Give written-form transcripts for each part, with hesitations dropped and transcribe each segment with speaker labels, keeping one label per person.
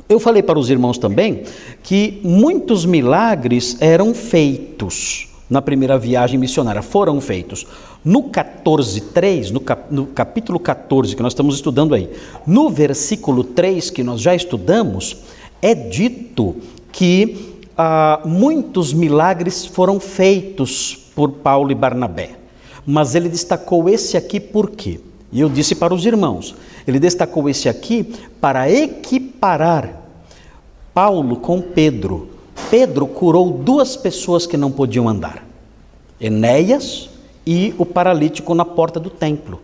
Speaker 1: Eu falei para os irmãos também que muitos milagres eram feitos na primeira viagem missionária, foram feitos. No 14:3, no capítulo 14, que nós estamos estudando aí, no versículo 3, que nós já estudamos, é dito que muitos milagres foram feitos por Paulo e Barnabé. Mas ele destacou esse aqui por quê? E eu disse para os irmãos, ele destacou esse aqui para equiparar Paulo com Pedro. Pedro curou 2 pessoas que não podiam andar, Enéas e o paralítico na porta do templo.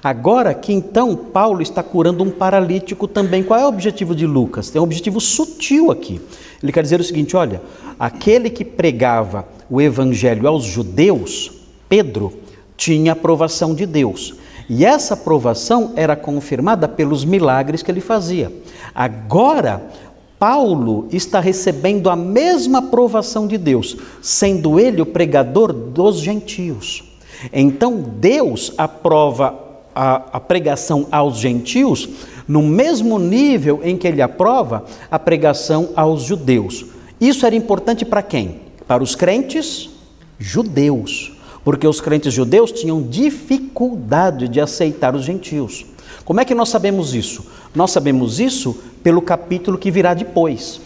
Speaker 1: Agora que então Paulo está curando um paralítico também. Qual é o objetivo de Lucas? Tem um objetivo sutil aqui. Ele quer dizer o seguinte, olha, aquele que pregava o evangelho aos judeus, Pedro, tinha aprovação de Deus. E essa aprovação era confirmada pelos milagres que ele fazia. Agora, Paulo está recebendo a mesma aprovação de Deus, sendo ele o pregador dos gentios. Então, Deus aprova a pregação aos gentios no mesmo nível em que ele aprova a pregação aos judeus. Isso era importante para quem? Para os crentes judeus, porque os crentes judeus tinham dificuldade de aceitar os gentios. Como é que nós sabemos isso? Nós sabemos isso pelo capítulo que virá depois.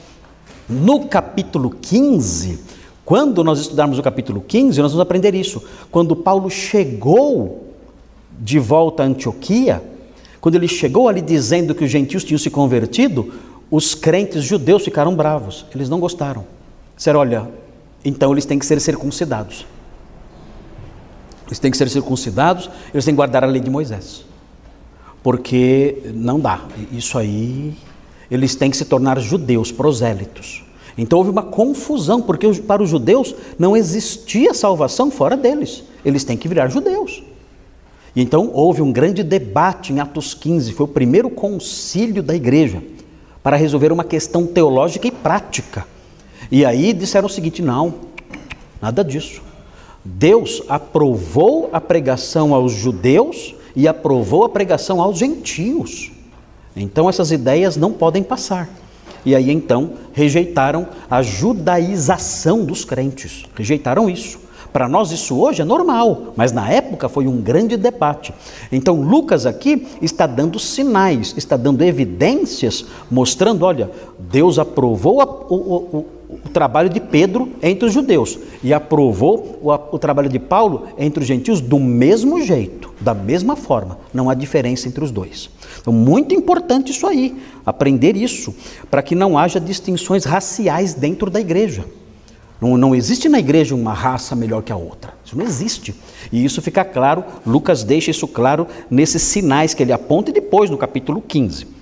Speaker 1: No capítulo 15, quando nós estudarmos o capítulo 15, nós vamos aprender isso. Quando Paulo chegou de volta a Antioquia, quando ele chegou ali dizendo que os gentios tinham se convertido, os crentes judeus ficaram bravos, eles não gostaram. Disseram, olha, então eles têm que ser circuncidados. Eles têm que ser circuncidados, eles têm que guardar a lei de Moisés. Porque não dá, isso aí, eles têm que se tornar judeus, prosélitos. Então houve uma confusão, porque para os judeus não existia salvação fora deles, eles têm que virar judeus. E então houve um grande debate em Atos 15, foi o primeiro concílio da igreja, para resolver uma questão teológica e prática. E aí disseram o seguinte, não, nada disso. Deus aprovou a pregação aos judeus e aprovou a pregação aos gentios. Então essas ideias não podem passar. E aí então rejeitaram a judaização dos crentes, rejeitaram isso. Para nós isso hoje é normal, mas na época foi um grande debate. Então Lucas aqui está dando sinais, está dando evidências, mostrando, olha, Deus aprovou o trabalho de Pedro entre os judeus e aprovou o trabalho de Paulo entre os gentios do mesmo jeito, da mesma forma, não há diferença entre os dois. Então muito importante isso aí, aprender isso, para que não haja distinções raciais dentro da igreja. Não existe na igreja uma raça melhor que a outra, isso não existe. E isso fica claro, Lucas deixa isso claro nesses sinais que ele aponta e depois no capítulo 15.